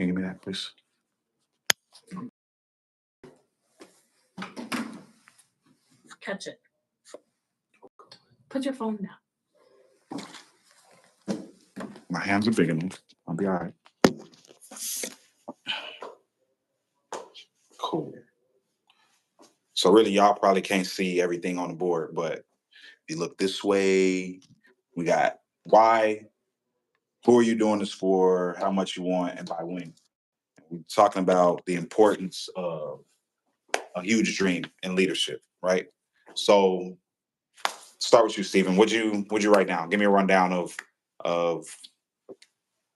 Can you give me that, please? Catch it. Put your phone down. My hands are big enough. I'll be all right. Cool. So really, y'all probably can't see everything on the board, but if you look this way, we got why, who are you doing this for, how much you want, and by when. We're talking about the importance of a huge dream in leadership, right? So start with you, Stephen. Would you write down? Give me a rundown of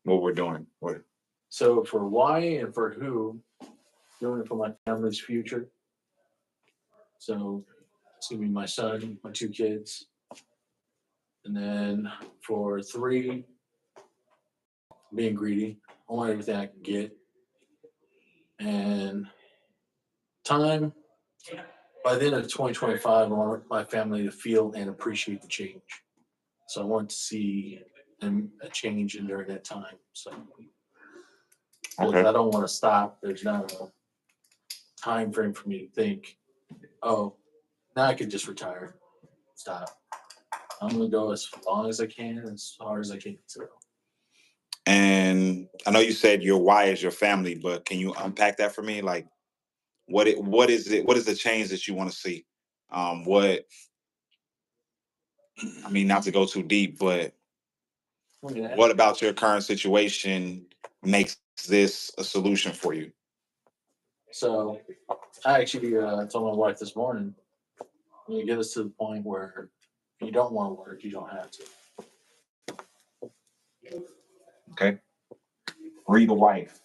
what we're doing. What? So for why and for who, doing it for my family's future. So it's gonna be my son, my 2 kids. And then for 3, being greedy. I want everything I can get. And time, by the end of 2025, I want my family to feel and appreciate the change. So I want to see a change in during that time. So Okay. I don't want to stop. There's not a time frame for me to think, oh, now I could just retire. Stop. I'm gonna go as long as I can, as hard as I can. So. And I know you said your why is your family, but can you unpack that for me? Like, what is the change that you want to see? What I mean, not to go too deep, but what about your current situation makes this a solution for you? So I actually told my wife this morning, when you get us to the point where you don't want to work, you don't have to. Okay. Read the wife.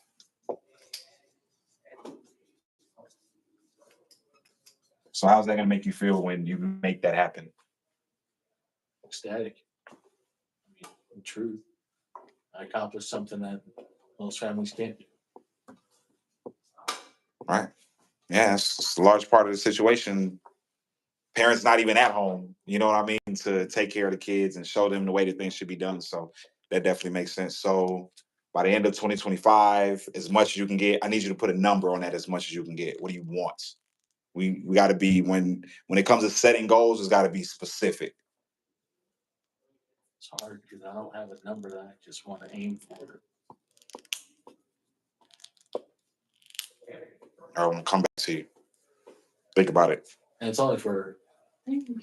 So how's that gonna make you feel when you make that happen? Ecstatic. I mean, in truth, I accomplished something that most families can't do. Right. Yeah, it's a large part of the situation. Parents not even at home, you know what I mean, to take care of the kids and show them the way that things should be done. So that definitely makes sense. So by the end of 2025, as much as you can get, I need you to put a number on that. As much as you can get. What do you want? We got to be, when it comes to setting goals, it's got to be specific. It's hard because I don't have a number that I just want to aim for. I want to come back to you. Think about it. And it's only for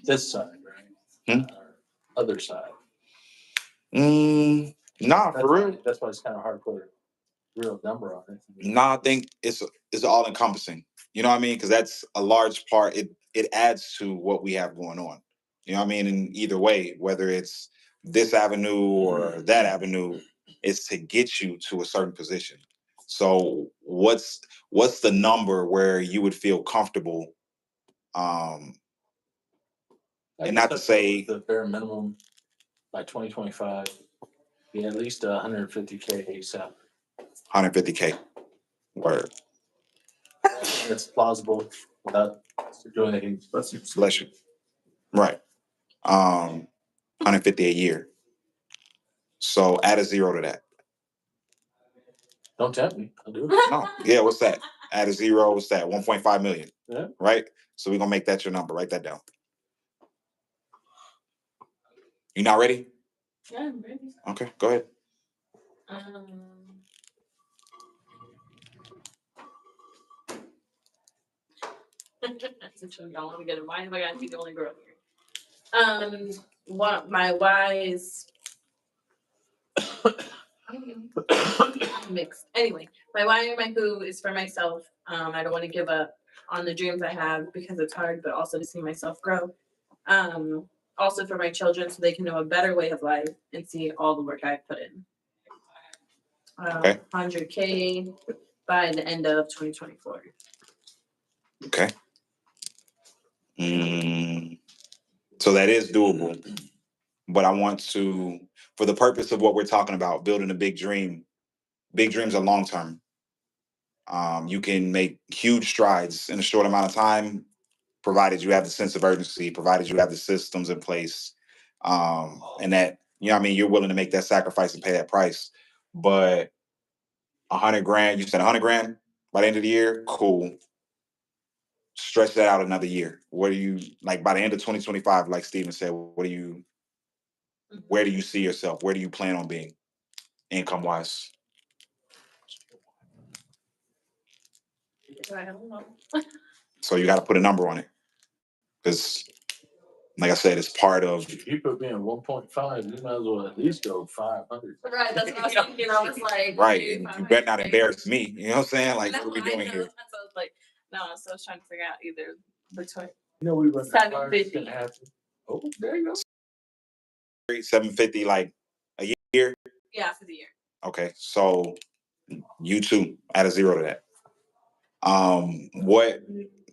this side, right? Other side. Nah, for real. That's why it's kind of hard to put a real number on it. Nah, I think it's all encompassing. You know what I mean? Because that's a large part. It adds to what we have going on. You know what I mean? In either way, whether it's this avenue or that avenue, it's to get you to a certain position. So what's the number where you would feel comfortable? And not to say the bare minimum by 2025, be at least 150K salary. 150K. Word. That's plausible without doing anything. Bless you. Right. 150 a year. So add a 0 to that. Don't tempt me. I'll do it. No. Yeah, what's that? Add a 0, what's that? 1.5 million. Yeah. Right? So we're gonna make that your number. Write that down. You not ready? Yeah, I'm ready. Okay, go ahead. Y'all want to get it? Why have I got to be the only girl here? What my whys? Mixed. Anyway, my why and my who is for myself. I don't want to give up on the dreams I have because it's hard, but also to see myself grow. Also for my children, so they can know a better way of life and see all the work I've put in. 100K by the end of 2024. Okay. So that is doable. But I want to, for the purpose of what we're talking about, building a big dream, big dreams are long term. You can make huge strides in a short amount of time, provided you have the sense of urgency, provided you have the systems in place, and that, you know what I mean, you're willing to make that sacrifice and pay that price. But 100 grand. You said 100 grand by the end of the year. Cool. Stretch that out another year. What do you like by the end of 2025? Like Steven said, where do you see yourself? Where do you plan on being income wise? I don't know. So you got to put a number on it because, like I said, it's part of. If you put me in 1.5, you might as well at least go 500. Right, that's what I was thinking. I was like, Right, dude, and you better not embarrass me. You know what I'm saying? Like, no, what are we I doing know. here? So I was like, no, so I was trying to figure out either between You know, we run 750. Oh, there you go. 750 like a year. Yeah, for the year. Okay, so you too add a zero to that. What?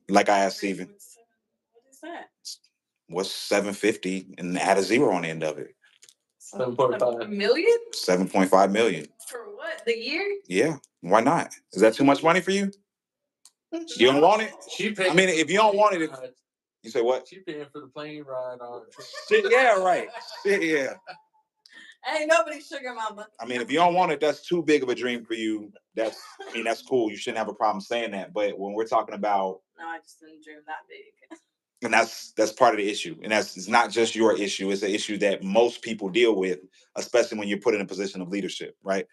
Like I asked Steven, What is that? what's 750 and add a zero on the end of it? 7.5. A million? 7.5 million. For what? The year? Yeah, why not? Is that too much money for you? You don't want it? I mean, if you don't want it, you say what? She paying for the plane ride on. Shit, yeah, right. Shit, yeah. Ain't nobody sugar mama. I mean, if you don't want it, that's too big of a dream for you. That's cool. You shouldn't have a problem saying that. But when we're talking about, No, I just didn't dream that big. and that's part of the issue, and it's not just your issue. It's an issue that most people deal with, especially when you're put in a position of leadership, right?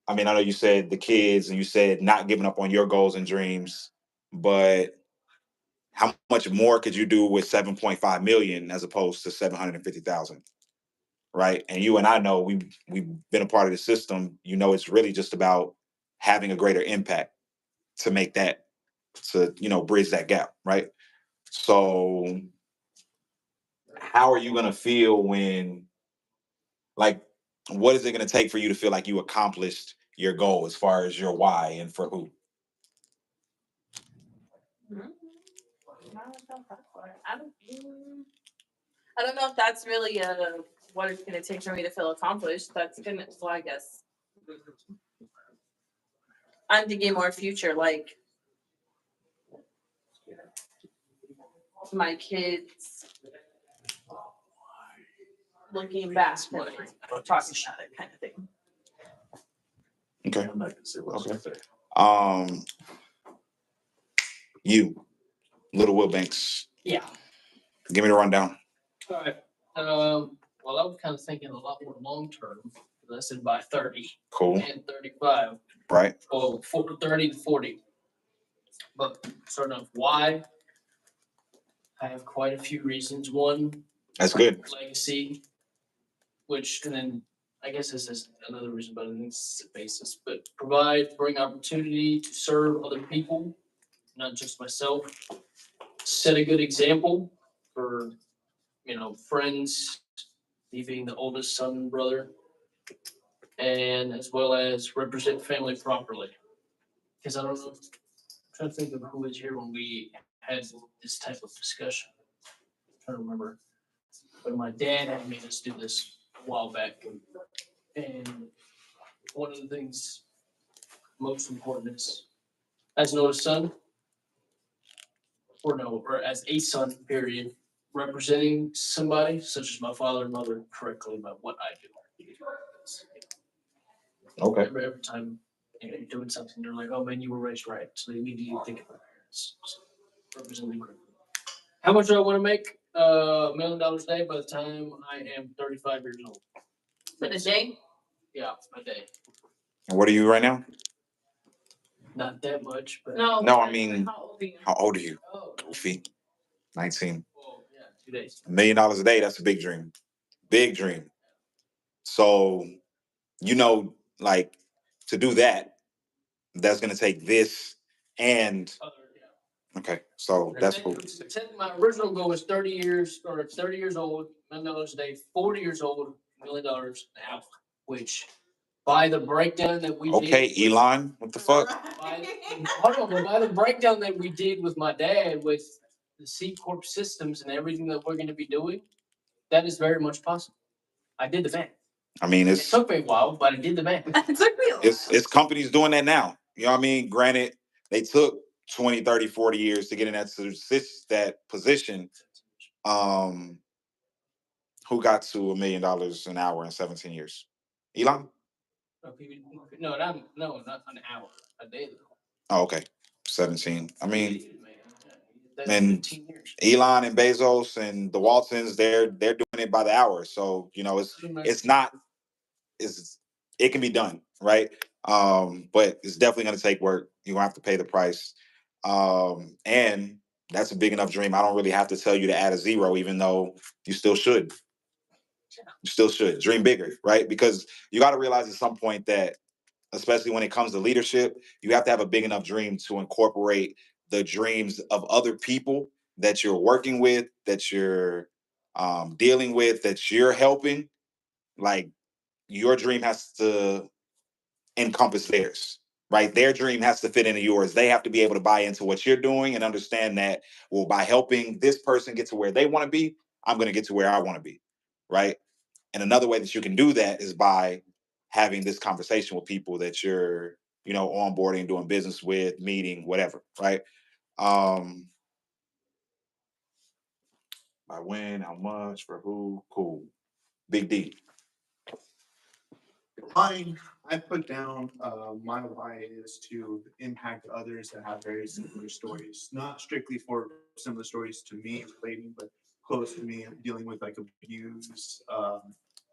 I mean, I know you said the kids, and you said not giving up on your goals and dreams, but how much more could you do with 7.5 million as opposed to 750,000? Right. And you and I know we've been a part of the system. You know, it's really just about having a greater impact to make that bridge that gap. Right. So how are you gonna feel when like what is it gonna take for you to feel like you accomplished your goal as far as your why and for who? I don't know if that's really what it's gonna take for me to feel accomplished. That's gonna, well, I guess I'm thinking more future, like my kids looking back and talking about it, kind of thing. Okay. I'm not gonna say what Okay. I say. You, Little Will Banks. Yeah. Give me the rundown. All right. Well, I was kind of thinking a lot more long term. I said by 30 Cool. and 35. Right. Well, 30 to 40. But starting off, why? I have quite a few reasons. One, That's good. legacy, which, and then I guess this is another reason, but I think it's a basis. But bring opportunity to serve other people, not just myself. Set a good example for, friends, me being the oldest son and brother, and as well as represent family properly. Because I don't know, I'm trying to think of who was here when we had this type of discussion. I'm trying to remember. But my dad had made us do this a while back. And one of the things most important is, as an oldest son, or as a son, period, representing somebody, such as my father and mother, correctly about what I do. Okay. Every time you're doing something, they're like, "Oh man, you were raised right." So they need to think about parents. So, representing correctly. How much do I want to make? $1 million a day by the time I am 35 years old. For the day? Yeah, a day. And what are you right now? Not that much, but No, I mean, how old are you? how old are you? Oh, Goofy. 19. oh yeah, 2 days. $1 million a day, that's a big dream. Big dream. So, like to do that, that's gonna take this and okay. So that's cool. My original goal was 30 years or 30 years old, $1 million a day, 40 years old, $1 million now, which by the breakdown that we Okay, did. Elon, what the fuck? By the breakdown that we did with my dad with the C Corp systems and everything that we're going to be doing, that is very much possible. I did the math. I mean, It took me a while, but I did the math. It took me a while. It's companies doing that now. You know what I mean? Granted, they took 20, 30, 40 years to get in that position. Who got to $1 million an hour in 17 years? Elon? No, not an hour, a day though. Oh, okay. 17. I mean, That's and 15 years. Elon and Bezos and the Waltons, they're doing it by the hour. So, you know, it's not it's it can be done, right? But it's definitely gonna take work. You're gonna have to pay the price. And that's a big enough dream. I don't really have to tell you to add a zero, even though you still should. You still should dream bigger, right? Because you got to realize at some point that, especially when it comes to leadership, you have to have a big enough dream to incorporate the dreams of other people that you're working with, that you're dealing with, that you're helping. Like, your dream has to encompass theirs, right? Their dream has to fit into yours. They have to be able to buy into what you're doing and understand that, well, by helping this person get to where they want to be, I'm going to get to where I want to be, right? And another way that you can do that is by having this conversation with people that you're, you know, onboarding, doing business with, meeting, whatever, right? Um, by when, how much, for who, cool. Big D. Mine, I put down my why is to impact others that have very similar stories, not strictly for similar stories to me relating, but close to me. I'm dealing with like abuse,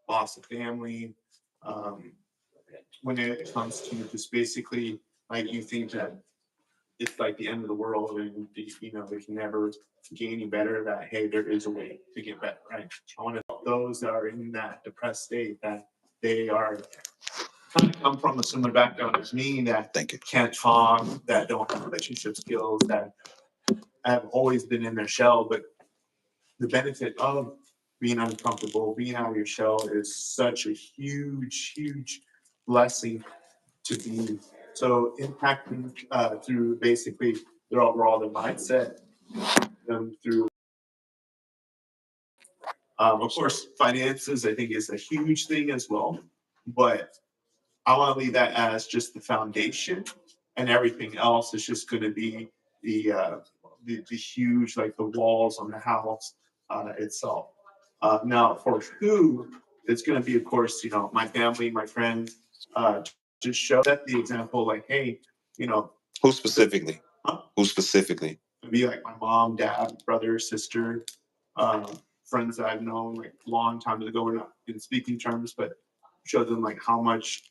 loss of family. Um, when it comes to just basically like you think that it's like the end of the world and you know they can never get any better. That hey, there is a way to get better, right? I want to help those that are in that depressed state that they are kind of come from a similar background as me that Thank you. can't talk, that don't have relationship skills, that have always been in their shell. But the benefit of being uncomfortable, being out of your shell is such a huge, huge blessing to be. So impacting through basically their overall their mindset, them through of course finances I think is a huge thing as well. But I want to leave that as just the foundation, and everything else is just going to be the, the huge like the walls on the house itself. Now, for who, it's going to be, of course, you know, my family, my friends, to show that the example, like, hey, you know, Who specifically? huh? Who specifically? Be like my mom, dad, brother, sister, friends that I've known like long time ago. We're not in speaking terms, but show them like how much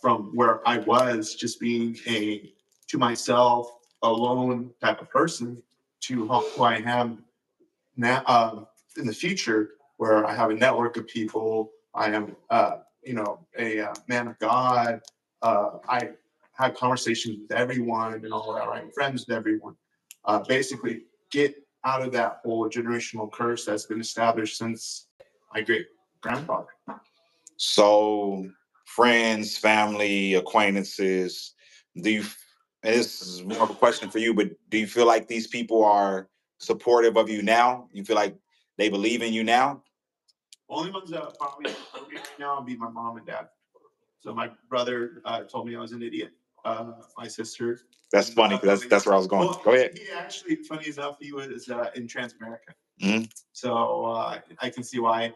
from where I was just being a to myself alone type of person to who I am now in the future, where I have a network of people. I am, you know, a man of God. I have conversations with everyone and all that. Right, friends with everyone. Basically, get out of that whole generational curse that's been established since my great grandfather. So, friends, family, acquaintances, do you, and this is more of a question for you, but do you feel like these people are supportive of you now? You feel like they believe in you now? Only ones that probably support me right now would be my mom and dad. So my brother told me I was an idiot. My sister. That's funny because that's where I was going. Well, Go ahead. he actually, funny enough, he was in Transamerica. Mhm. So I can see why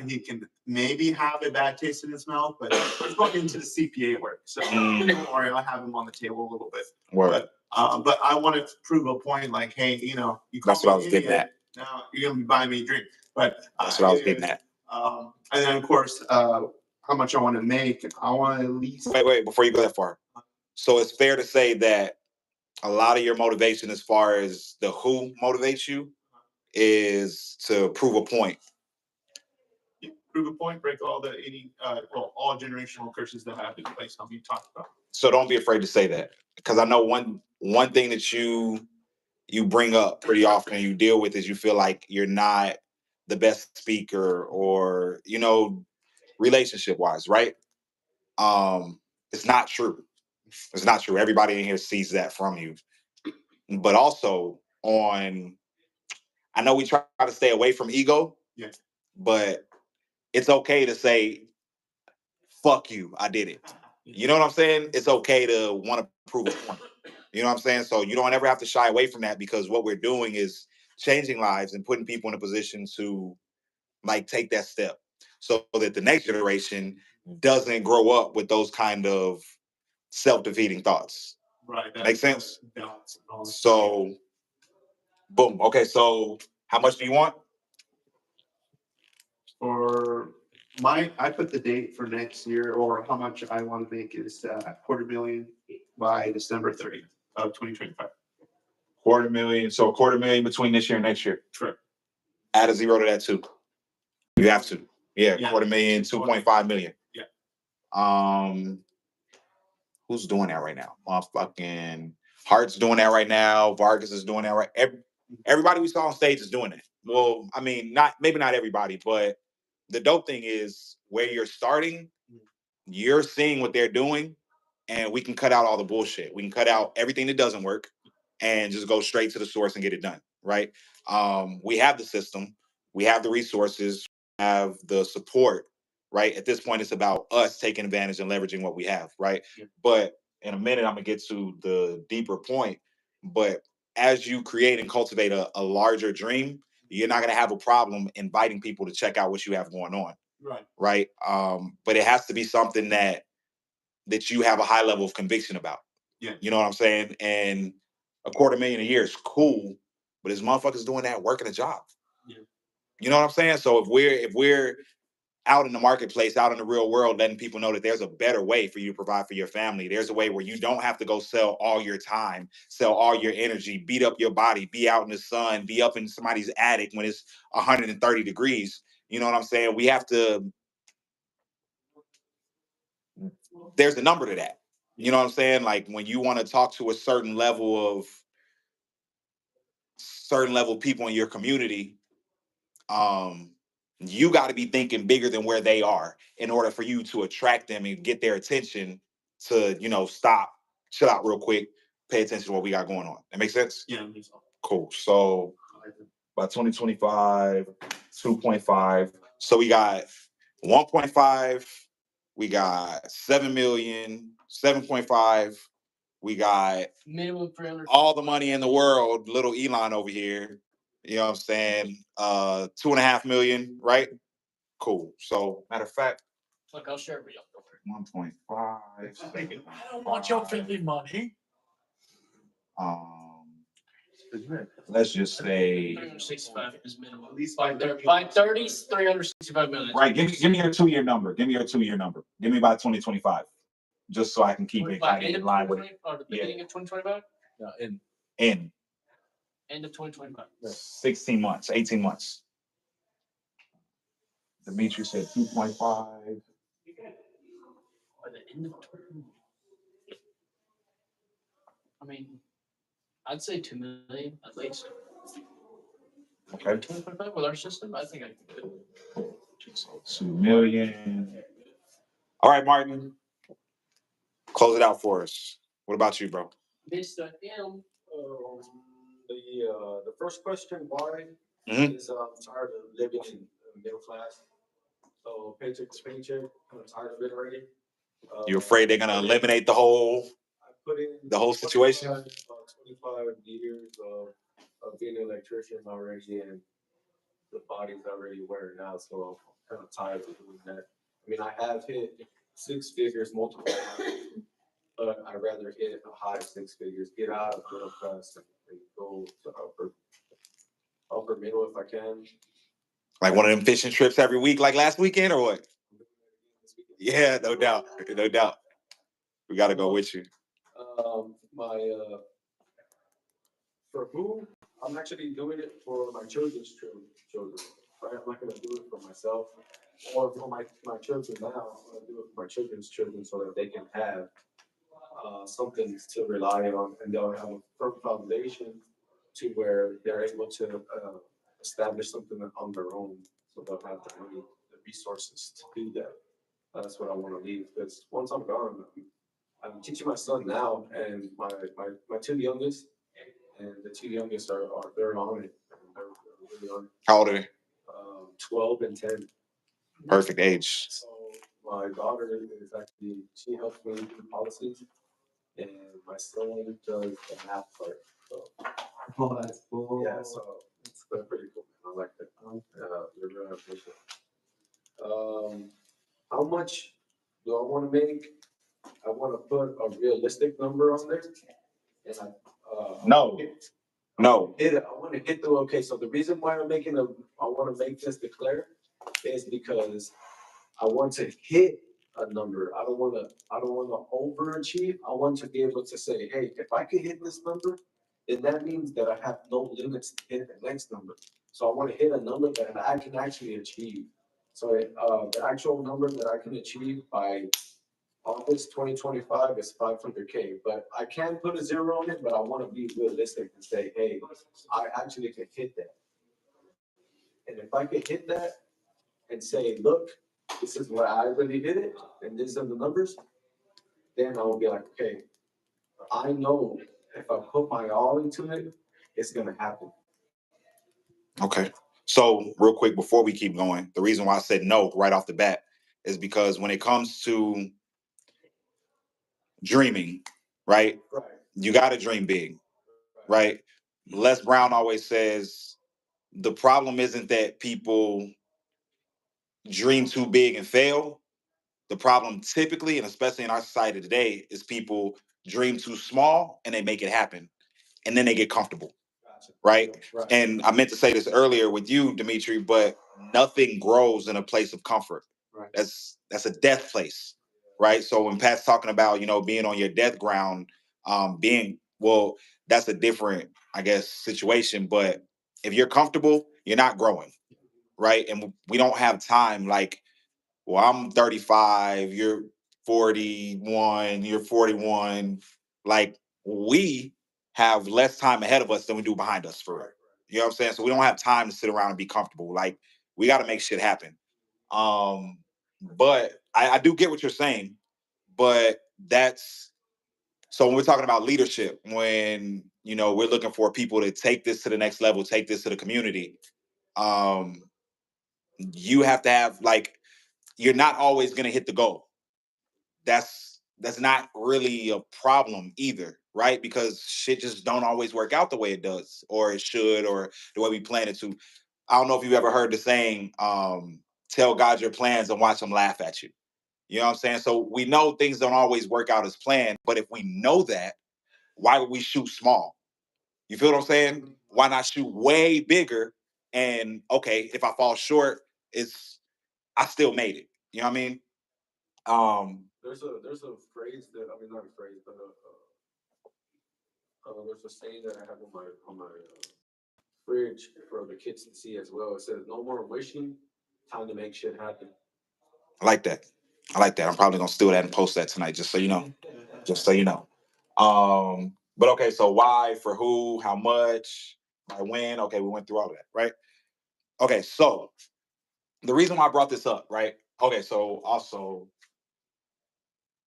he can maybe have a bad taste in his mouth, but he's going into the CPA work. So don't worry, I'll have him on the table a little bit. Word. But I want to prove a point like, hey, you know, you call That's what I was me an getting idiot, at. now you're going to be buying me a drink. But That's what I was getting at. and then, of course, how much I want to make. I want to at least. Wait, before you go that far. So it's fair to say that a lot of your motivation, as far as the who motivates you, is to prove a point. Prove a point, break all the all generational curses that have been placed on me. Talked about. So don't be afraid to say that, because I know one thing that you bring up pretty often and you deal with is you feel like you're not the best speaker, or, you know, relationship wise, right? It's not true. It's not true. Everybody in here sees that from you. But also, on, I know we try to stay away from ego. Yeah. But it's okay to say, fuck you, I did it. You know what I'm saying? It's okay to want to prove a point. You know what I'm saying? So you don't ever have to shy away from that, because what we're doing is changing lives and putting people in a position to, like, take that step. so that the next generation doesn't grow up with those kind of self-defeating thoughts. Right. Make sense? Balance and all that. So, boom. Okay, so how much do you want? For I put the date for next year, or how much I want to make is $250,000 by December 30th of 2025. $250,000. So $250,000 between this year and next year. Correct. Add a zero to that too. You have to. Yeah, Yeah. $250,000, 2.5 million. Yeah. Who's doing that right now? Motherfucking Hart's doing that right now. Vargas is doing that right. Everybody we saw on stage is doing it. Well, I mean, maybe not everybody, but the dope thing is where you're starting, you're seeing what they're doing, and we can cut out all the bullshit. We can cut out everything that doesn't work and just go straight to the source and get it done, right? We have the system, we have the resources, we have the support, right? At this point, it's about us taking advantage and leveraging what we have, right? Yeah. But in a minute, I'm gonna get to the deeper point. But as you create and cultivate a larger dream, you're not gonna have a problem inviting people to check out what you have going on. Right. Right. But it has to be something that you have a high level of conviction about. Yeah. You know what I'm saying? And $250,000 a year is cool, but this motherfucker's doing that working a job. Yeah. You know what I'm saying? So if we're out in the marketplace, out in the real world, letting people know that there's a better way for you to provide for your family. There's a way where you don't have to go sell all your time, sell all your energy, beat up your body, be out in the sun, be up in somebody's attic when it's 130 degrees. You know what I'm saying? We have to, there's a number to that. You know what I'm saying? Like when you want to talk to a certain level of people in your community, you got to be thinking bigger than where they are in order for you to attract them and get their attention to, stop, chill out real quick, pay attention to what we got going on. That makes sense? Yeah. Cool. So by 2025, 2.5. So we got 1.5, we got 7 million, 7.5, we got Minimum 300. all the money in the world, little Elon over here. You know what I'm saying? 2.5 million, right? Cool. So matter of fact, Look, I'll share it with y'all. 1.5. I don't want your friendly money. Let's just say 365 is minimum. At least By 30, 365 million. right. Give me your 2-year number. Give me your 2-year number. Give me by 2025, just so I can keep it By kind of end in of line with 2020 or the beginning of 2025? No, and in End of 2025. 16 months, 18 months. Dimitri said 2.5. By the end of 2025. I mean, I'd say 2 million at least. Okay. 2025 with our system, I think I can do it. So 2 million. All right, Martin. Close it out for us. What about you, bro? Mr. M. The first question, why, Mhm. is I'm tired of living in middle class. So paycheck to paycheck, I'm tired of it already. You afraid they're gonna eliminate the whole? I put in the whole situation? 25 years of being an electrician already, and the body's already wearing out. So I'm kind of tired of doing that. I mean, I have hit 6 figures multiple times, but I'd rather hit a high 6 figures, get out of middle class and go to upper middle if I can. Like one of them fishing trips every week, like last weekend, or what? Yeah, no doubt, no doubt. We got to go with you. For who, I'm actually doing it for my children's children, right? I'm not gonna do it for myself or for my children now. I'm gonna do it for my children's children so that they can have something to rely on, and they'll have a firm foundation to where they're able to establish something on their own. So they'll have the money, the resources to do that. That's what I want to leave, because once I'm gone, I'm teaching my son now, and my 2 youngest, and the 2 youngest are they're on it. They're really on it. How old are they? 12 and 10. Perfect age. So my daughter is actually, she helps me do policies, and my son does the math part. So That's cool. yeah, so it's pretty cool. I like that. They're really efficient. How much do I wanna make? I wanna put a realistic number on there. And No. No. I wanna hit the, okay, so the reason why I wanna make this declare is because I want to hit a number. I don't wanna overachieve. I want to be able to say, hey, if I could hit this number, then that means that I have no limits to hit the next number. So I wanna hit a number that I can actually achieve. So, the actual number that I can achieve by August 2025 is 500K, but I can put a zero on it, but I wanna be realistic and say, hey, I actually can hit that. And if I could hit that and say, look, this is what I really did it, and these are the numbers, then I will be like, okay, I know if I put my all into it, it's gonna happen. Okay. So real quick before we keep going, the reason why I said no right off the bat is because when it comes to dreaming, right? Right. You got to dream big, right? Les Brown always says the problem isn't that people dream too big and fail. The problem typically, and especially in our society today, is people dream too small and they make it happen. And then they get comfortable. Gotcha. Right? Right. And I meant to say this earlier with you, Dimitri, but nothing grows in a place of comfort. Right. That's a death place, right? So when Pat's talking about, being on your death ground, that's a different, I guess, situation. But if you're comfortable, you're not growing, right? And we don't have time. Like, well, I'm 35, you're 41, you're 41. Like, we have less time ahead of us than we do behind us for it. You know what I'm saying? So we don't have time to sit around and be comfortable. Like, we got to make shit happen. But I do get what you're saying. But that's so when we're talking about leadership, when we're looking for people to take this to the next level, take this to the community, you have to have like you're not always going to hit the goal. That's not really a problem either, right? Because shit just don't always work out the way it does or it should or the way we plan it to. I don't know if you've ever heard the saying, tell God your plans and watch them laugh at you. You know what I'm saying? So we know things don't always work out as planned, but if we know that, why would we shoot small? You feel what I'm saying? Why not shoot way bigger? And okay, if I fall short, I still made it. You know what I mean? There's a phrase that, I mean, not a phrase, but there's a saying that I have on my fridge for the kids to see as well. It says, no more wishing, time to make shit happen. I like that. I like that. I'm probably gonna steal that and post that tonight, just so you know. Just so you know. But okay, so why, for who, how much, by when? Okay, we went through all of that, right? Okay, so the reason why I brought this up, right? Okay, so also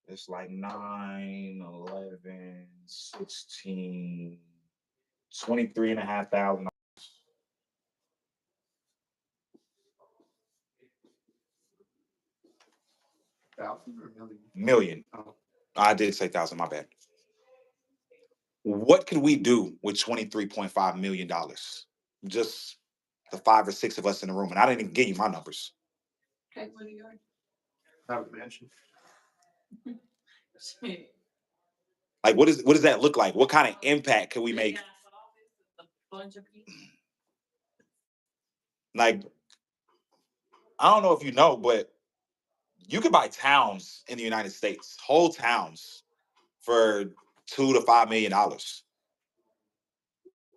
it's like 9, 11, 16, 23 and a half thousand. Thousand or million? Million. Oh. I did say thousand, my bad. What could we do with $23.5 million? Just the 5 or 6 of us in the room. And I didn't even give you my numbers. Okay, what are yours? Have a mansion. Like, what does that look like? What kind of impact can we make? A bunch of people. Like, I don't know if you know, but you could buy towns in the United States, whole towns, for $2 to $5 million.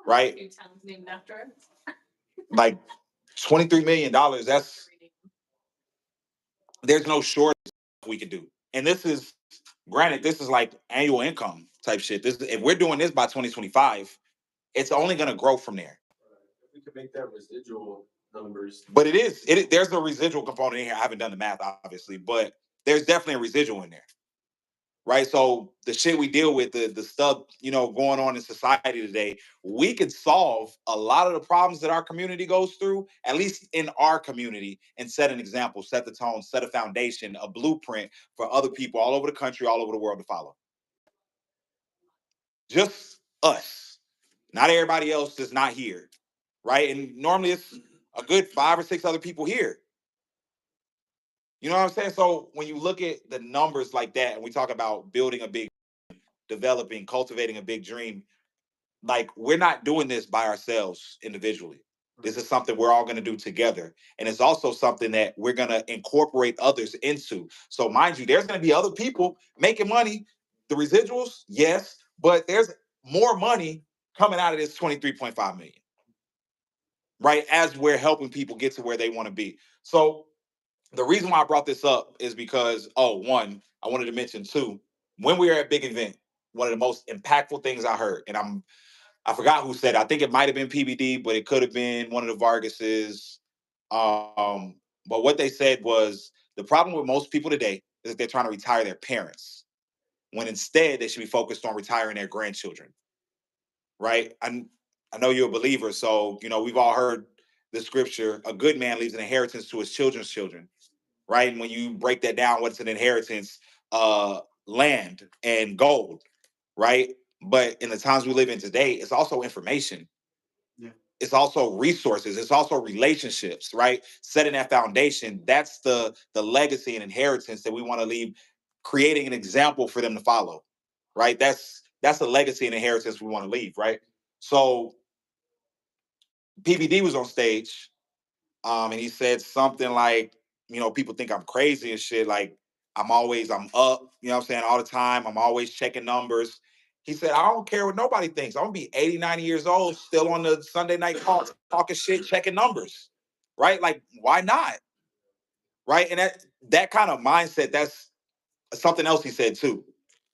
Right? A few towns named after us. Like $23 million. There's no shortage we could do. And this is granted, this is like annual income type shit. If we're doing this by 2025, it's only gonna grow from there. If we could make that residual numbers. But there's a residual component in here. I haven't done the math, obviously, but there's definitely a residual in there. Right. So the shit we deal with, the stuff, going on in society today, we could solve a lot of the problems that our community goes through, at least in our community, and set an example, set the tone, set a foundation, a blueprint for other people all over the country, all over the world to follow. Just us, not everybody else that's not here. Right. And normally it's a good 5 or 6 other people here. You know what I'm saying? So when you look at the numbers like that, and we talk about building a big, developing, cultivating a big dream, like we're not doing this by ourselves individually. This is something we're all going to do together. And it's also something that we're going to incorporate others into. So mind you, there's going to be other people making money. The residuals, yes, but there's more money coming out of this 23.5 million, right? As we're helping people get to where they want to be. So the reason why I brought this up is because, oh, one, I wanted to mention two, when we were at Big Event, one of the most impactful things I heard, and I forgot who said it. I think it might have been PBD, but it could have been one of the Vargases. But what they said was the problem with most people today is that they're trying to retire their parents, when instead they should be focused on retiring their grandchildren, right? I know you're a believer, so you know we've all heard the scripture: a good man leaves an inheritance to his children's children, right? And when you break that down, what's an inheritance? Land and gold, right? But in the times we live in today, it's also information. Yeah. It's also resources. It's also relationships, right? Setting that foundation. That's the legacy and inheritance that we want to leave, creating an example for them to follow, right? That's the legacy and inheritance we want to leave, right? So PBD was on stage, and he said something like, you know, people think I'm crazy and shit. Like I'm up, you know what I'm saying, all the time. I'm always checking numbers. He said, I don't care what nobody thinks. I'm gonna be 80, 90 years old, still on the Sunday night call, talking shit, checking numbers. Right? Like, why not? Right? And that kind of mindset, that's something else he said too.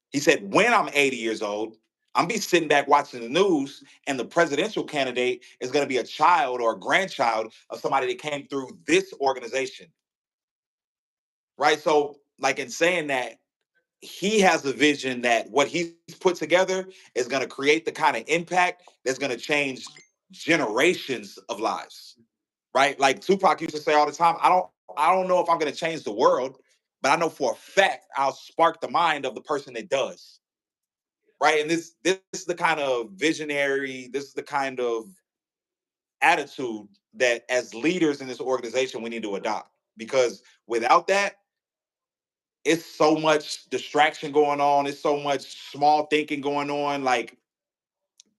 He said, when I'm 80 years old, I'm be sitting back watching the news, and the presidential candidate is going to be a child or a grandchild of somebody that came through this organization. Right? So, like in saying that, he has a vision that what he's put together is going to create the kind of impact that's going to change generations of lives. Right? Like Tupac used to say all the time, I don't know if I'm going to change the world, but I know for a fact I'll spark the mind of the person that does. Right? And this is the kind of visionary, this is the kind of attitude that as leaders in this organization we need to adopt, because without that, it's so much distraction going on, it's so much small thinking going on. Like,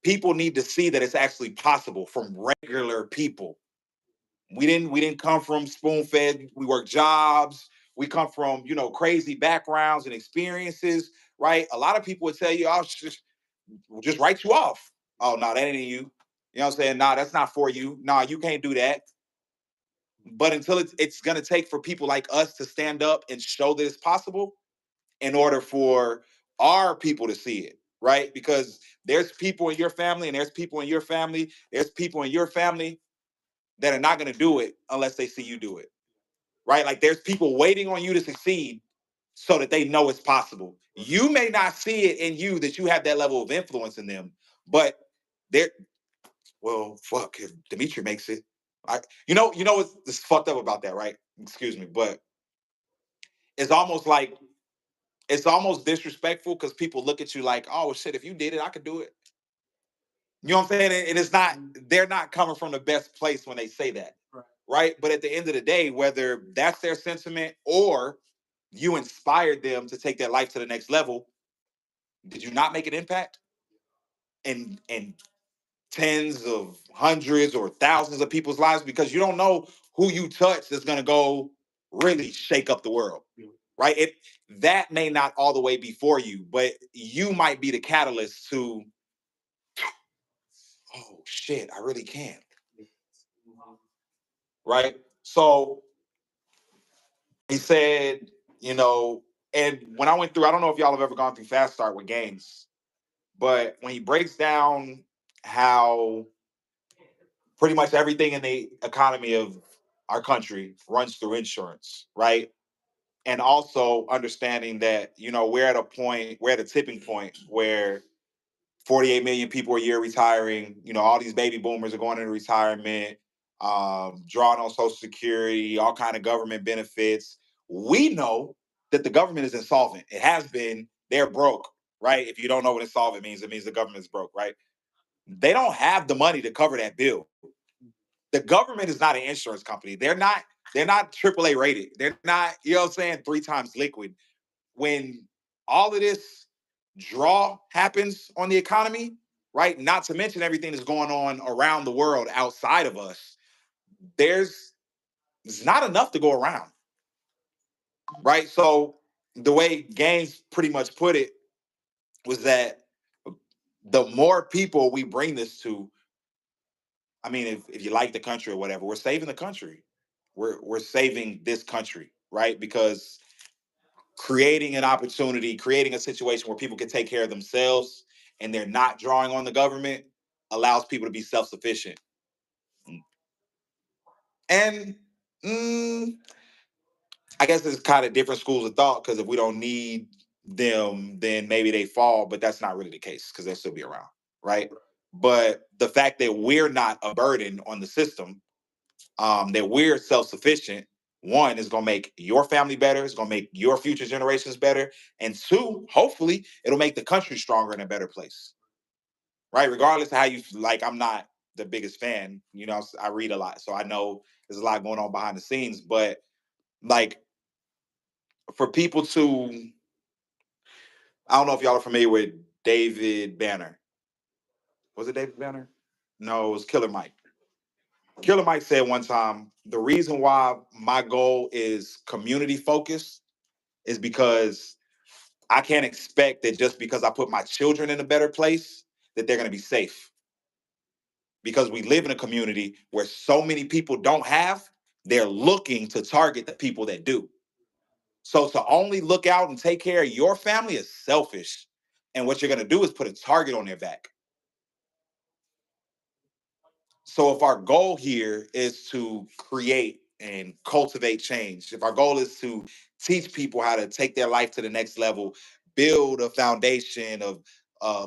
people need to see that it's actually possible from regular people. We didn't come from spoon fed, we work jobs, we come from, you know, crazy backgrounds and experiences, right? A lot of people would tell you, I'll just write you off. Oh no, that ain't you. You know what I'm saying? Nah, that's not for you. Nah, you can't do that. But until it's gonna take for people like us to stand up and show that it's possible, in order for our people to see it, right? Because there's people in your family, and there's people in your family, there's people in your family that are not gonna do it unless they see you do it. Right? Like, there's people waiting on you to succeed so that they know it's possible. You may not see it in you that you have that level of influence in them, but they're, well, fuck, if Dimitri makes it. You know what's fucked up about that, right? Excuse me, but it's almost like it's almost disrespectful because people look at you like, oh shit, if you did it, I could do it. You know what I'm saying? And it's not, they're not coming from the best place when they say that. Right? But at the end of the day, whether that's their sentiment or you inspired them to take their life to the next level, did you not make an impact in tens of hundreds or thousands of people's lives? Because you don't know who you touch that's going to go really shake up the world. Right? That may not all the way be for you, but you might be the catalyst to, oh shit, I really can. Right? So he said, you know, and when I went through, I don't know if y'all have ever gone through Fast Start with games, but when he breaks down how pretty much everything in the economy of our country runs through insurance, right? And also understanding that, you know, we're at a tipping point where 48 million people a year retiring. You know, all these baby boomers are going into retirement, drawing on Social Security, all kind of government benefits. We know that the government is insolvent. It has been. They're broke, right? If you don't know what insolvent means, it means the government's broke, right? They don't have the money to cover that bill. The government is not an insurance company. They're not They're not AAA rated. They're not, you know what I'm saying, 3 times liquid. When all of this draw happens on the economy, right? Not to mention everything that's going on around the world outside of us, there's not enough to go around, right? So the way Gaines pretty much put it was that the more people we bring this to, I mean, if you like the country or whatever, we're saving the country. We're saving this country, right? Because creating an opportunity, creating a situation where people can take care of themselves and they're not drawing on the government allows people to be self-sufficient. And I guess it's kind of different schools of thought, because if we don't need them, then maybe they fall, but that's not really the case because they'll still be around, right? But the fact that we're not a burden on the system, that we're self-sufficient, one, is going to make your family better. It's going to make your future generations better. And two, hopefully, it'll make the country stronger and a better place, right? Regardless of how you like, I'm not the biggest fan. You know, I read a lot, so I know there's a lot going on behind the scenes. But like, for people to, I don't know if y'all are familiar with David Banner. Was it David Banner? No, it was Killer Mike. Killer Mike said one time, the reason why my goal is community focused is because I can't expect that just because I put my children in a better place, that they're going to be safe. Because we live in a community where so many people don't have, they're looking to target the people that do. So to only look out and take care of your family is selfish. And what you're going to do is put a target on their back. So if our goal here is to create and cultivate change, if our goal is to teach people how to take their life to the next level, build a foundation of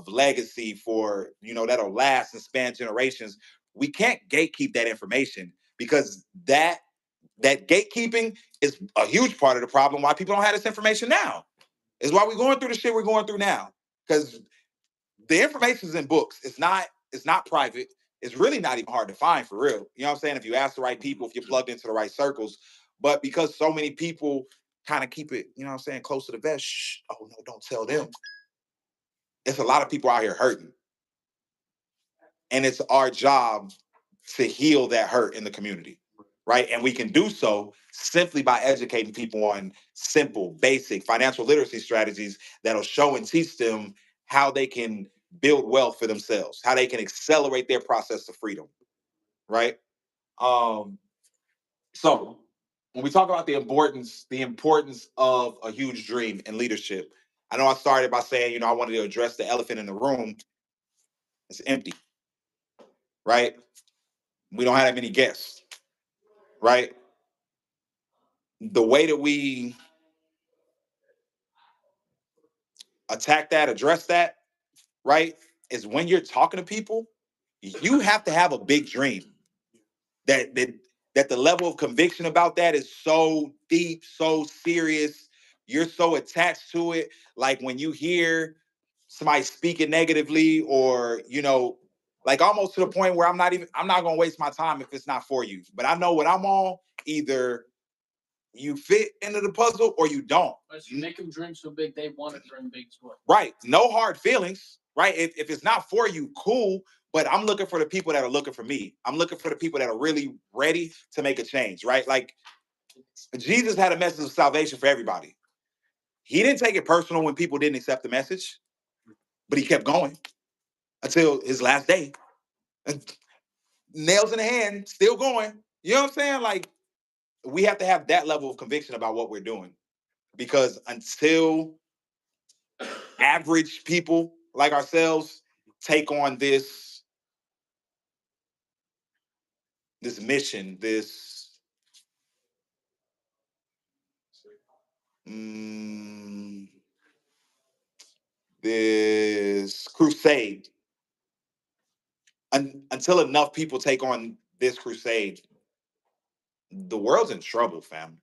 legacy for, you know, that'll last and span generations, we can't gatekeep that information, because that gatekeeping is a huge part of the problem why people don't have this information now. Is why we're going through the shit we're going through now. Because the information is in books. It's not private. It's really not even hard to find, for real. You know what I'm saying? If you ask the right people, if you're plugged into the right circles. But because so many people kind of keep it, you know what I'm saying, close to the vest, shh, oh no, don't tell them. It's a lot of people out here hurting. And it's our job to heal that hurt in the community, right? And we can do so simply by educating people on simple, basic financial literacy strategies that'll show and teach them how they can build wealth for themselves, how they can accelerate their process to freedom, right? So when we talk about the importance of a huge dream and leadership, I know I started by saying, you know, I wanted to address the elephant in the room. It's empty, right? We don't have that many guests, right? The way that we address that, right, is when you're talking to people, you have to have a big dream. That the level of conviction about that is so deep, so serious. You're so attached to it. Like when you hear somebody speaking negatively, or, you know, like almost to the point where I'm not gonna waste my time if it's not for you. But I know what I'm on, either you fit into the puzzle or you don't. But you make them dream so big, they want to dream big as well. Right. No hard feelings, right? If it's not for you, cool. But I'm looking for the people that are looking for me. I'm looking for the people that are really ready to make a change, right? Like, Jesus had a message of salvation for everybody. He didn't take it personal when people didn't accept the message, but he kept going until his last day. And nails in the hand, still going. You know what I'm saying? Like, we have to have that level of conviction about what we're doing. Because until average people like ourselves take on this mission, mm, this crusade, until enough people take on this crusade, the world's in trouble, fam.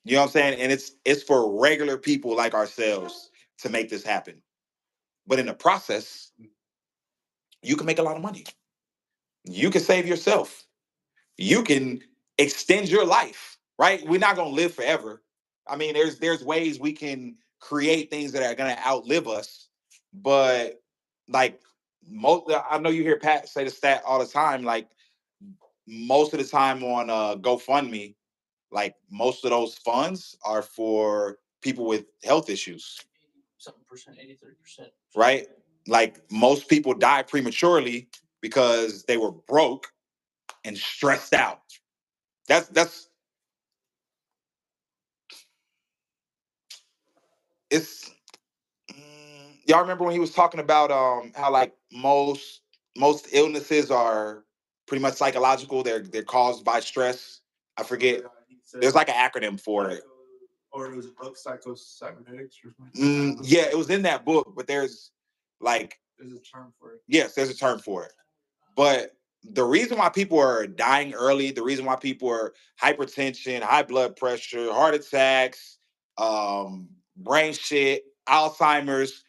You know what I'm saying? And it's for regular people like ourselves to make this happen. But in the process, you can make a lot of money. You can save yourself. you can extend your life, right? We're not gonna live forever. I mean, there's ways we can create things that are gonna outlive us, but like most, I know you hear Pat say the stat all the time. Like most of the time on GoFundMe, like most of those funds are for people with health issues, Something percent, 83%. right? Like most people die prematurely because they were broke and stressed out. That's it's y'all remember when he was talking about how like most illnesses are pretty much psychological. They're caused by stress. I forget. There's like an acronym for it. Or it was a book, Psycho-Cybernetics or something. Yeah, it was in that book, but there's like There's a term for it. yes, there's a term for it. But the reason why people are dying early, the reason why people are hypertension, high blood pressure, heart attacks, brain shit, Alzheimer's,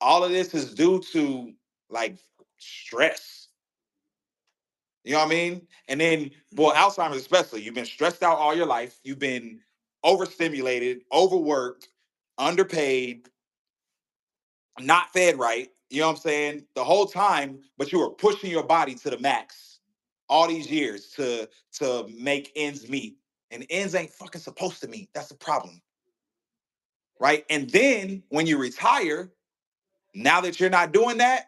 all of this is due to like stress. You know what I mean? And then, well, Alzheimer's especially, you've been stressed out all your life. You've been overstimulated, overworked, underpaid, not fed right. You know what I'm saying? The whole time, but you were pushing your body to the max all these years to make ends meet. And ends ain't fucking supposed to meet. That's the problem. Right? And then when you retire, now that you're not doing that,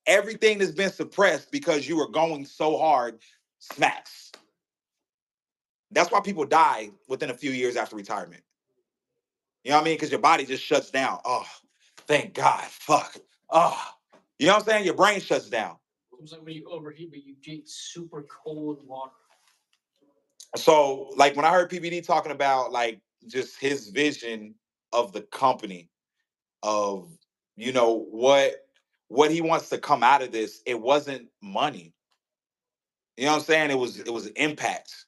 everything that's been suppressed because you were going so hard smacks. That's why people die within a few years after retirement. You know what I mean? Because your body just shuts down. Oh, thank God. Fuck. Oh, you know what I'm saying? Your brain shuts down. It's like when you overheat, but you drink super cold water. So, like when I heard PBD talking about like just his vision of the company, of you know what he wants to come out of this, it wasn't money. You know what I'm saying? It was impact.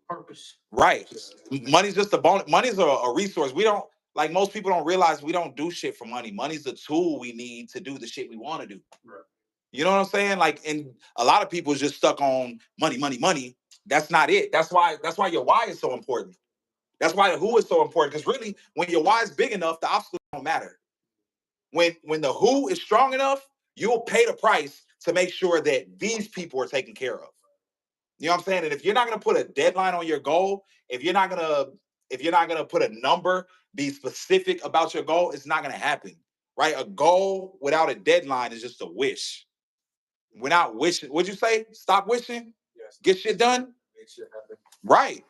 Purpose. Right. Money's just a bonus. Money's a resource. We don't like most people don't realize we don't do shit for money. Money's the tool we need to do the shit we want to do. Right. You know what I'm saying? Like, and a lot of people is just stuck on money, money, money. That's not it. That's why your why is so important. That's why the who is so important. Because really, when your why is big enough, the obstacles don't matter. When the who is strong enough, you'll pay the price to make sure that these people are taken care of. You know what I'm saying? And if you're not gonna put a deadline on your goal, if you're not gonna put a number, be specific about your goal, it's not gonna happen. Right? A goal without a deadline is just a wish. We're not wishing. What'd you say? Stop wishing? Yes. Get shit done? Make shit happen. Right.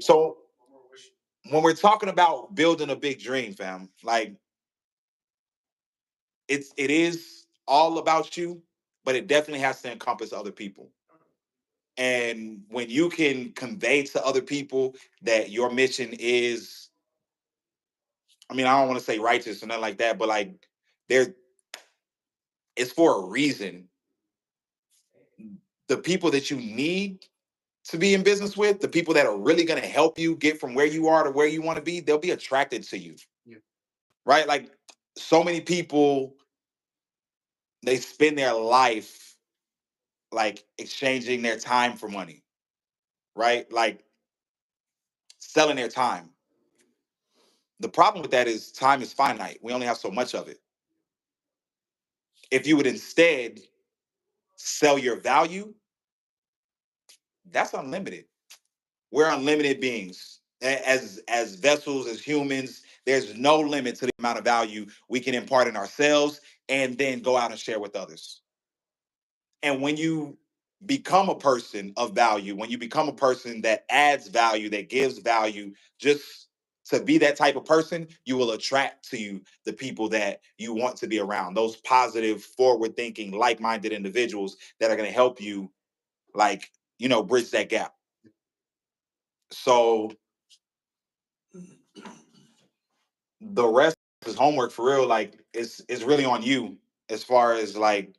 So One more wish. when we're talking about building a big dream, fam, like it is all about you, but it definitely has to encompass other people. And when you can convey to other people that your mission is, I mean, I don't want to say righteous or nothing like that, but like there, it's for a reason. The people that you need to be in business with, the people that are really going to help you get from where you are to where you want to be, they'll be attracted to you. Yeah. Right? Like so many people, they spend their life like exchanging their time for money, right? Like selling their time. The problem with that is time is finite. We only have so much of it. If you would instead sell your value, that's unlimited. We're unlimited beings. As vessels, as humans, there's no limit to the amount of value we can impart in ourselves and then go out and share with others. And when you become a person of value, when you become a person that adds value, that gives value, just to be that type of person, you will attract to you the people that you want to be around, those positive, forward thinking, like minded individuals that are going to help you, like, bridge that gap. So the rest is homework for real. Like, it's really on you as far as like,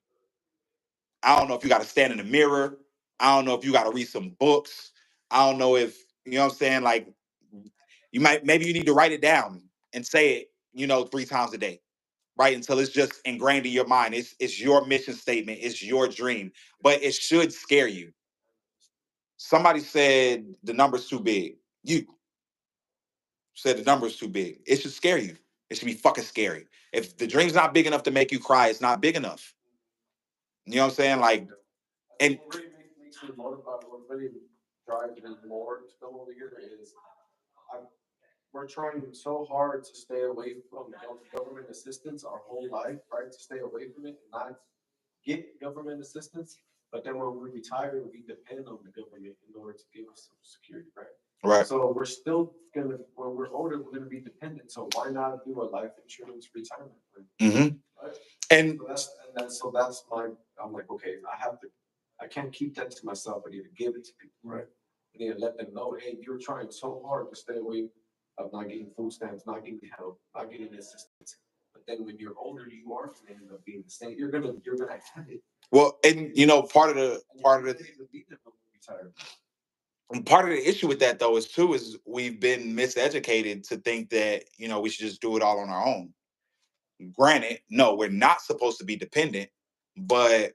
I don't know if you got to stand in the mirror. I don't know if you got to read some books. I don't know if, you know what I'm saying? Like, maybe you need to write it down and say it, 3 times a day, right? Until it's just ingrained in your mind. It's your mission statement. It's your dream, but it should scare you. Somebody said the number's too big. You said the number's too big. It should scare you. It should be fucking scary. If the dream's not big enough to make you cry, it's not big enough. You know what I'm saying? Like, and What really makes me motivated, what really drives me more to come over here is we're trying so hard to stay away from government assistance our whole life, right? To stay away from it and not get government assistance. But then when we retire, we depend on the government in order to give us some security, right? right. So we're still gonna, when we're older, we're gonna be dependent. So why not do a life insurance retirement plan? Mm-hmm. Right? And So that's my, I'm like, okay, I can't keep that to myself. I need to give it to people. Right. I need to let them know, hey, you're trying so hard to stay away of not getting food stamps, not getting help, not getting assistance. But then when you're older, you are going to end up being the same. You're gonna have it. well, and you know, part of the issue with that though is we've been miseducated to think that, you know, we should just do it all on our own. Granted, no, we're not supposed to be dependent, but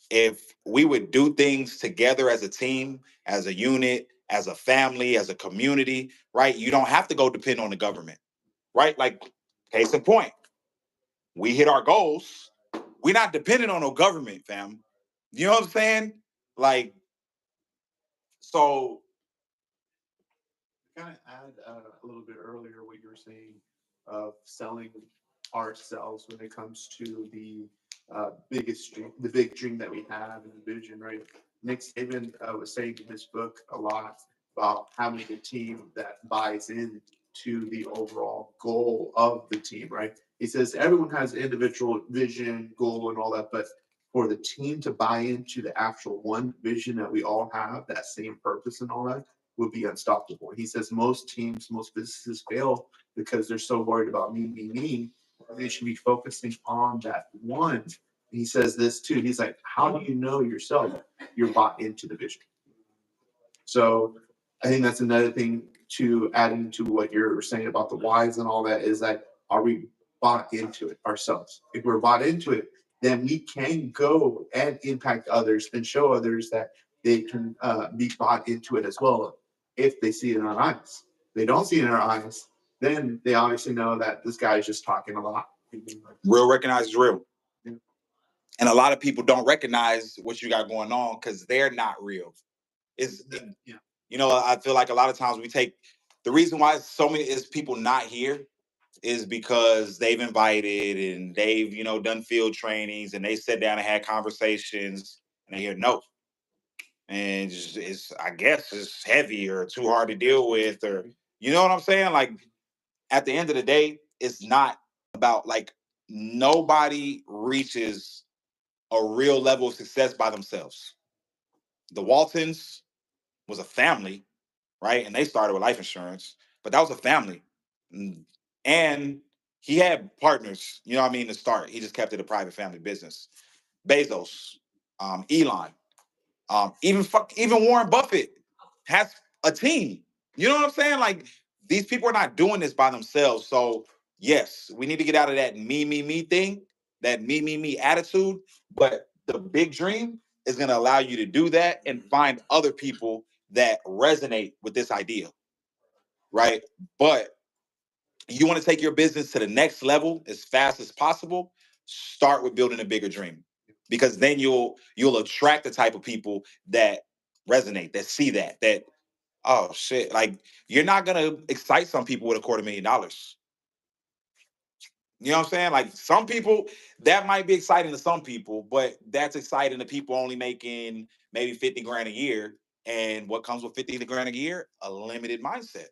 if we would do things together as a team, as a unit, as a family, as a community, right? You don't have to go depend on the government, right? Like, case in point, we hit our goals. We're not dependent on no government, fam. You know what I'm saying? Like, so kind of add a little bit earlier what you were saying of selling ourselves when it comes to the biggest dream, the big dream that we have and the vision, right? Nick Saban was saying in his book a lot about having a team that buys in to the overall goal of the team, right? He says everyone has individual vision, goal, and all that, but for the team to buy into the actual one vision that we all have, that same purpose and all that, would be unstoppable. He says most teams, most businesses fail because they're so worried about me. They should be focusing on that one. He says this too. He's like, how do you know yourself you're bought into the vision? So I think that's another thing to add into what you're saying about the whys and all that is that are we bought into it ourselves? If we're bought into it, then we can go and impact others and show others that they can be bought into it as well if they see it in our eyes. If they don't see it in our eyes, then they obviously know that this guy is just talking a lot. real recognizes real. Yeah. And a lot of people don't recognize what you got going on because they're not real. You know, I feel like a lot of times we take the reason why so many is people not here is because they've invited and they've, you know, done field trainings and they sat down and had conversations and they hear no. And it's I guess it's heavy or too hard to deal with, or you know what I'm saying? Like at the end of the day, it's not about like nobody reaches a real level of success by themselves. The Waltons was a family, right? And they started with life insurance, but that was a family. And he had partners, you know what I mean, to start. He just kept it a private family business. Bezos, Elon, even Warren Buffett has a team. You know what I'm saying? Like these people are not doing this by themselves. So yes, we need to get out of that me thing, that me attitude. But the big dream is going to allow you to do that and find other people that resonate with this idea, right? But you want to take your business to the next level as fast as possible. Start with building a bigger dream, because then you'll attract the type of people that resonate, that see that oh shit, like you're not gonna excite some people with $250,000. You know what I'm saying? Like some people that might be exciting to some people, but that's exciting to people only making maybe 50 grand a year. And what comes with 50 grand a year? A limited mindset.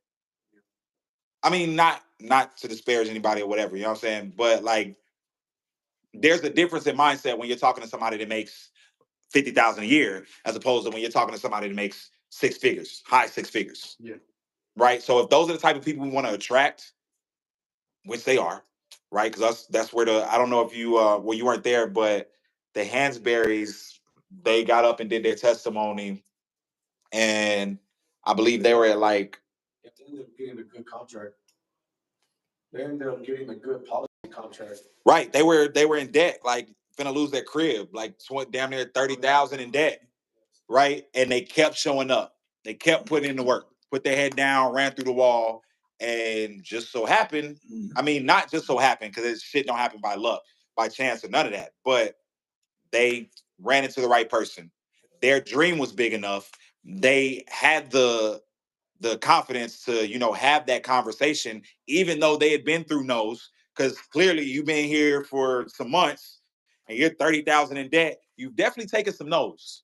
I mean, not to disparage anybody or whatever, you know what I'm saying? But like there's a difference in mindset when you're talking to somebody that makes 50,000 a year, as opposed to when you're talking to somebody that makes six figures, high six figures. Yeah. Right. So if those are the type of people we want to attract, which they are, right? Because that's where I don't know if you well, you weren't there, but the Hansberries, they got up and did their testimony, and I believe they were at like They ended up getting a good contract. They ended up getting a good policy contract. Right. They were in debt, like finna lose their crib, like damn near 30,000 in debt. Right. And they kept showing up. They kept putting in the work, put their head down, ran through the wall, and just so happened, I mean, not just so happened, because shit don't happen by luck, by chance, or none of that, but they ran into the right person. Their dream was big enough. They had the confidence to, have that conversation, even though they had been through no's, because clearly you've been here for some months and you're 30,000 in debt. You've definitely taken some no's,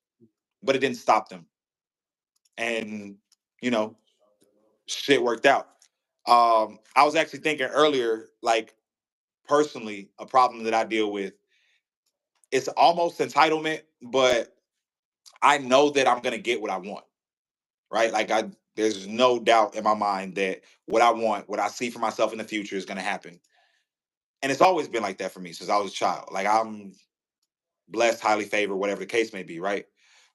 but it didn't stop them. And, shit worked out. I was actually thinking earlier, like, personally, a problem that I deal with, it's almost entitlement, but I know that I'm gonna get what I want, right? Like, there's no doubt in my mind that what I want, what I see for myself in the future, is gonna happen. And it's always been like that for me since I was a child. Like, I'm blessed, highly favored, whatever the case may be, right?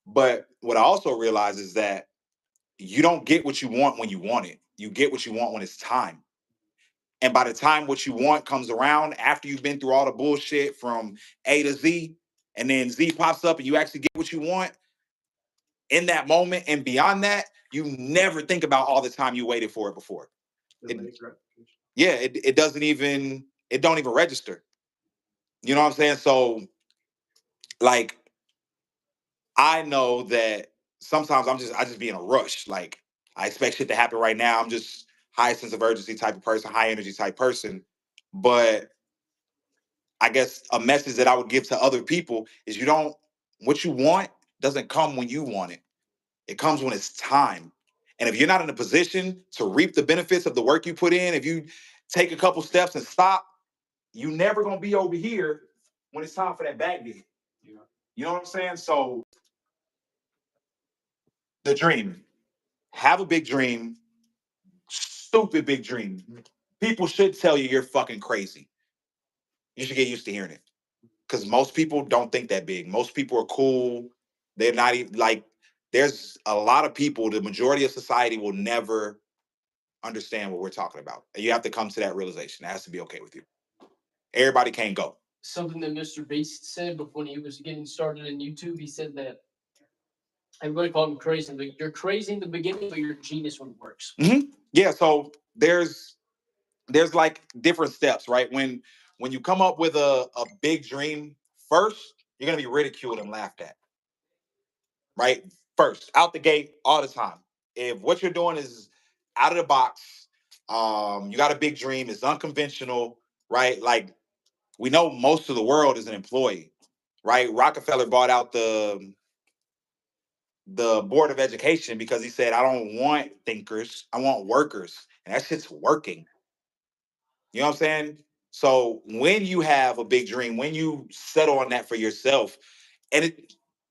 But what I also realize is that you don't get what you want when you want it. You get what you want when it's time. And by the time what you want comes around, after you've been through all the bullshit from A to Z, and then Z pops up and you actually get what you want, in that moment and beyond that, you never think about all the time you waited for it before. It doesn't even, it don't even register. You know what I'm saying? So, like, I know that sometimes I just be in a rush. Like, I expect shit to happen right now. I'm just high sense of urgency type of person, high energy type person. But I guess a message that I would give to other people is what you want doesn't come when you want it. It comes when it's time. And if you're not in a position to reap the benefits of the work you put in, if you take a couple steps and stop, you never gonna be over here when it's time for that bag dig. Yeah. You know what I'm saying? So the dream. Have a big dream, stupid big dream. People should tell you you're fucking crazy. You should get used to hearing it. Because most people don't think that big. Most people are cool. They're not even like, there's a lot of people, the majority of society will never understand what we're talking about. And you have to come to that realization. It has to be okay with you. Everybody can't go. Something that Mr. Beast said before he was getting started in YouTube, he said that everybody called him crazy, but you're crazy in the beginning, but you're a genius when it works. Mm-hmm. Yeah, so there's like different steps, right? When you come up with a big dream, first, you're gonna be ridiculed and laughed at. Right? First, out the gate, all the time. If what you're doing is out of the box, you got a big dream, it's unconventional, right? Like, we know most of the world is an employee, right? Rockefeller bought out the board of education because he said, I don't want thinkers, I want workers. And that shit's working. You know what I'm saying? So when you have a big dream, when you settle on that for yourself, and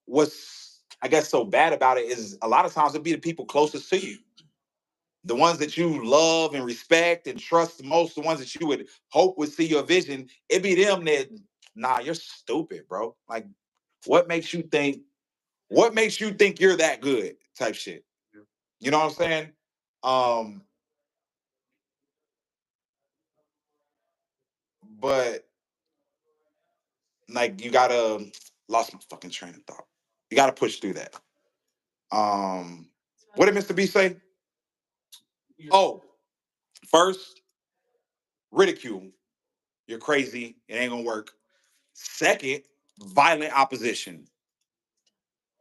what's, I guess, so bad about it is a lot of times it'll be the people closest to you. The ones that you love and respect and trust the most, the ones that you would hope would see your vision, it be them that, nah, you're stupid, bro. Like, what makes you think you're that good type shit? You know what I'm saying? But like, you gotta, lost my fucking train of thought. You gotta push through that. What did Mr. B say? Oh, first, ridicule. You're crazy. It ain't gonna work. Second, violent opposition.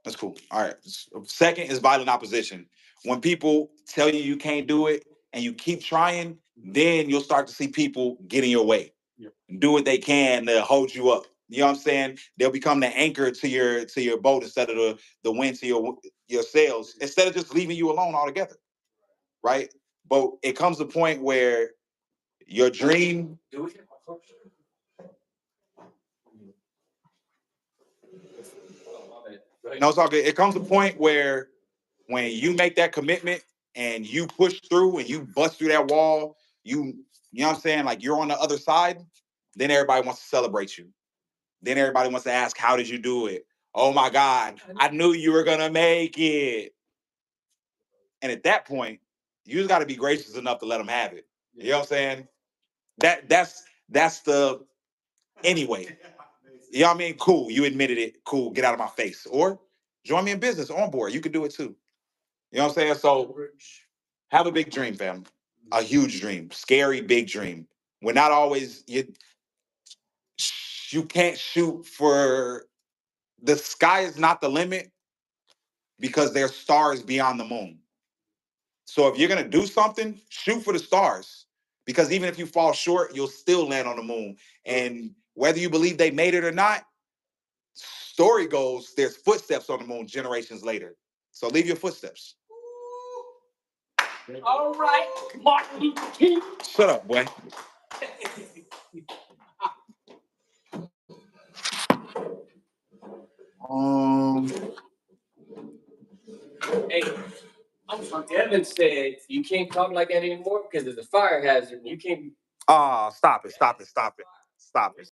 That's cool. All right. Second is violent opposition. When people tell you you can't do it and you keep trying, then you'll start to see people get in your way. Yeah. Do what they can to hold you up. You know what I'm saying? They'll become the anchor to your boat instead of the wind to your sails, instead of just leaving you alone altogether. Right? But it comes a point where your dream. No, it's all good. It comes a point where when you make that commitment and you push through and you bust through that wall, you know what I'm saying? Like, you're on the other side, then everybody wants to celebrate you. Then everybody wants to ask, how did you do it? Oh my God, I knew you were gonna make it. And at that point, you just gotta be gracious enough to let them have it. You know what I'm saying? That's the anyway. You know what I mean? Cool. You admitted it. Cool. Get out of my face. Or join me in business on board. You could do it too. You know what I'm saying? So have a big dream, fam. A huge dream, scary big dream. We're not always you can't shoot for the sky is not the limit because there's stars beyond the moon. So if you're gonna do something, shoot for the stars. Because even if you fall short, you'll still land on the moon. And whether you believe they made it or not, story goes, there's footsteps on the moon generations later. So leave your footsteps. All right, Martin Luther King. Shut up, boy. Hey, Evan said you can't talk like that anymore because it's a fire hazard. You can't. Stop it.